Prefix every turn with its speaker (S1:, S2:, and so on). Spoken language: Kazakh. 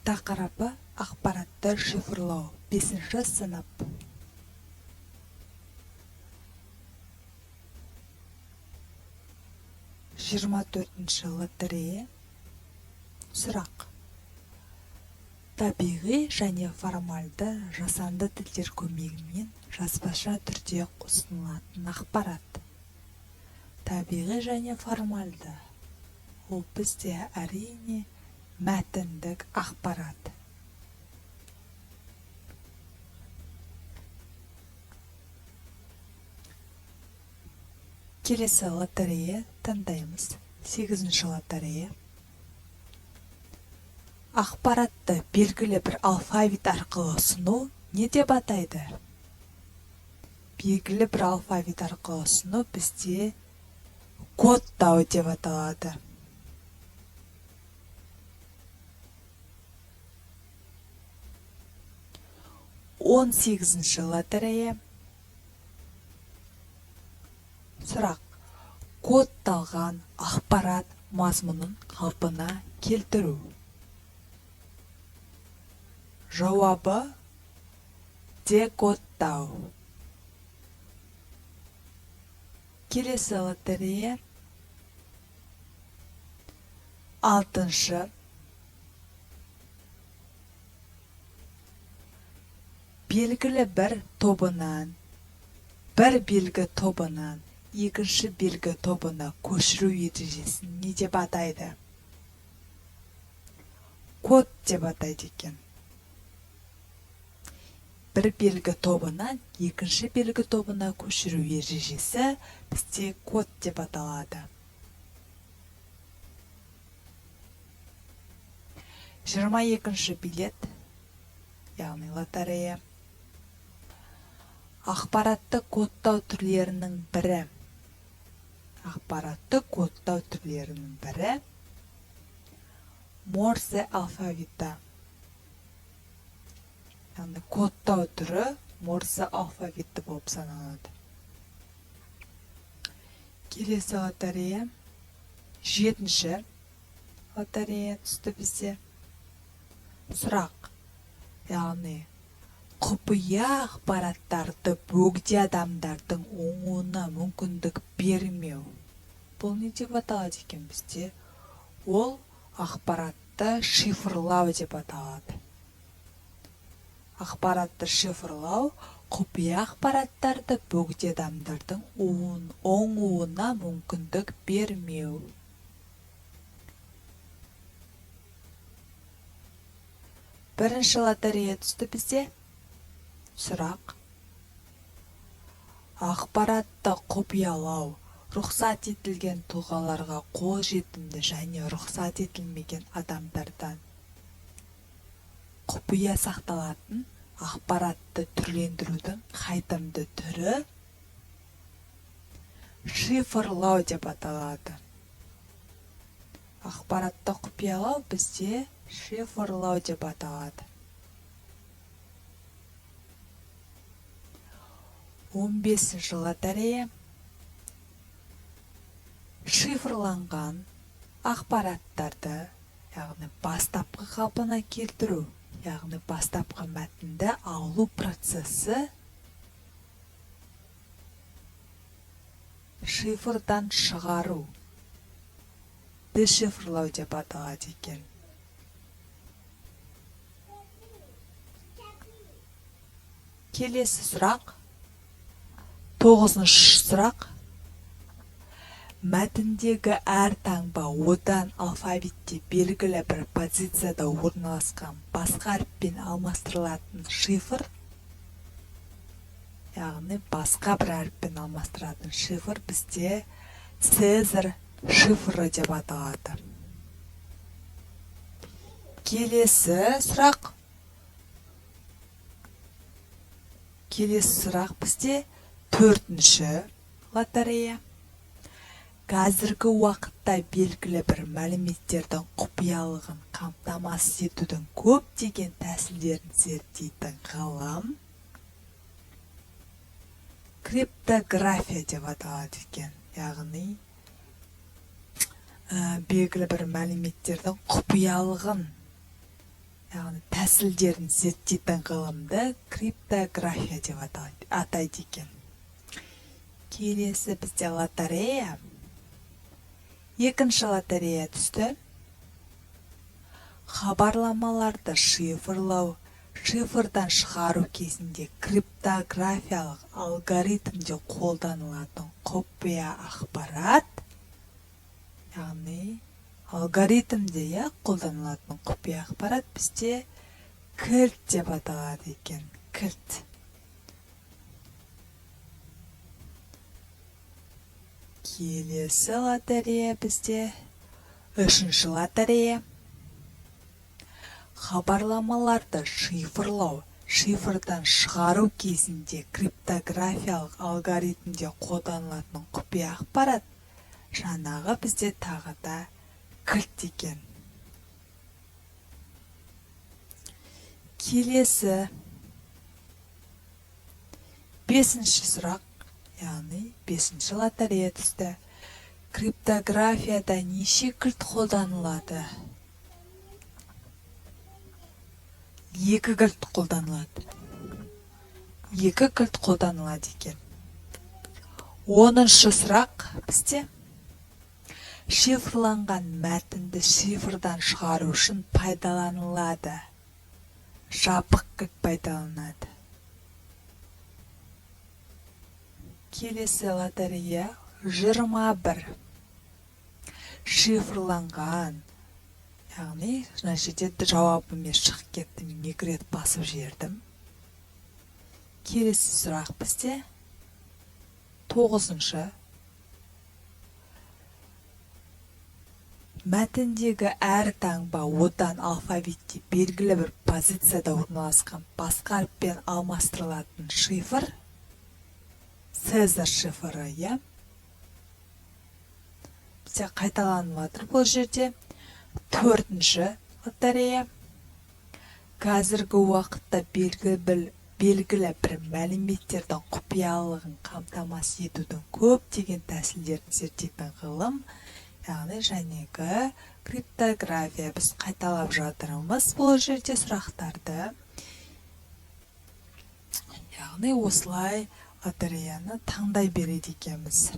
S1: Тақырыбы ақпаратты шифрлау. 5-ші сынып. Жиырма төртінші лотерея. Сұрақ. Табиғи және формальды жасанды тілдер көмегімен жазбаша түрде ұсынылатын ақпарат. Табиғи және формальды. Ол бізде әрине мәтіндік ақпарат. Келесі лотерея таңдаймыз. 8-ші лотерея. Ақпаратты белгілі бір алфавит арқылы ұсыну не деп атайды? Белгілі бір алфавит арқылы ұсыну бізде кодтау деп аталады. 18-ші лотерея. Сұрақ. Кодталған ақпарат мазмұнын қалпына келтіру. Жауабы декодтау. Келесі лотерея. 6-шы. Белгілі бір тобынан, бір белгі тобынан, екінші белгі тобына көшіру ережесін не деп атайды? Код деп атайды екен. Бір белгі тобынан, екінші белгі тобына көшіру ережесі бізде код деп аталады. 22-ші билет, яғни лотерея. Ақпаратты кодтау түрлерінің бірі. Ақпаратты кодтау түрлерінің бірі Морзе алфавиті. Яғни кодтау түрі Морзе алфавиті болып саналады. Келесі лотерея. 7-ші лотерея түсті бізде. Сұрақ. Яғни құпия ақпараттарды бөгде адамдардың оңуына мүмкіндік бермеу. Бұл не деп аталады екен бізде? Ол ақпаратты шифрлау деп аталады. Ақпаратты шифрлау құпия ақпараттарды бөгде адамдардың оңуына мүмкіндік бермеу. Бірінші лотерея түсті бізде. Сұрақ. Ақпаратты құпиялау рұқсат етілген тұлғаларға қолжетімді және рұқсат етілмеген адамдардан құпия сақталатын ақпаратты түрлендірудің қайтымды түрі шифрлау деп аталады. Ақпаратты құпиялау бізде шифрлау деп аталады. 15-ші лотерея. Шифрланған ақпараттарды, яғни бастапқы қалпына келтіру, яғни бастапқы мәтінді алу процесі шифрдан шығару, дешифрлау деп аталады екен. Келесі сұрақ. 9-шы сұрақ. Мәтіндегі әр таңба одан алфавитте белгілі бір позицияда орналасқан басқа әріппен алмастырылатын шифр, яғни басқа бір әріппен алмастыратын шифр бізде Цезарь шифры деп аталады. Келесі сұрақ. Бізде 4-ші лотерея. Қазіргі уақытта белгілі бір мәліметтердің құпиялығын қамтамасыз етудің көптеген тәсілдерін зерттейтін ғылым криптография деп аталады екен. Яғни белгілі бір мәліметтердің құпиялығын, яғни тәсілдерін зерттейтін ғылымды криптография деп атайды екен. Келесі бізде лотерея. Екінші лотерея түсті. Хабарламаларды шифрдан шығару кезінде криптографиялық алгоритмде қолданылатын құпия ақпарат, яғни алгоритмде қолданылатын құпия ақпарат бізде кілт деп аталады екен. Кілт. Келесі лотерея бізде үшінші лотерея. Хабарламаларды шифрдан шығару кезінде криптографиялық алгоритмде қолданылатын құпия ақпарат, жаңағы бізде тағы да кілт екен. Келесі бесінші сұрақ, яғни бесінші лотерея түсті. Криптографияда неше кілт қолданылады? 2 кілт қолданылады. 2 кілт қолданылады екен. 10-шы сұрақ бізде шифрланған мәтінді шифрдан шығару үшін пайдаланылады. Жабық кілт пайдаланады. Келесі лотерея 21. Шифрланған, яғни жаңа жерде жауабым шығып кетті, мен 2 рет басып жібердім. Келесі сұрақ бізде 9-шы. Мәтіндегі әр таңба одан алфавитте белгілі бір позицияда орналасқан басқа әріппен алмастырылатын шифр, Цезарь шифры, бізде қайталанып жатыр бұл жерде. 4-ші лотерея. Қазіргі уақытта белгілі бір мәліметтердің құпиялығын қамтамасыз етудің көптеген тәсілдерін зерттейтін ғылым, яғни жәнегі криптография. Біз қайталап жатырмыз бұл жерде сұрақтарды. Яғни осылай лотереяны таңдай береді екенбіз.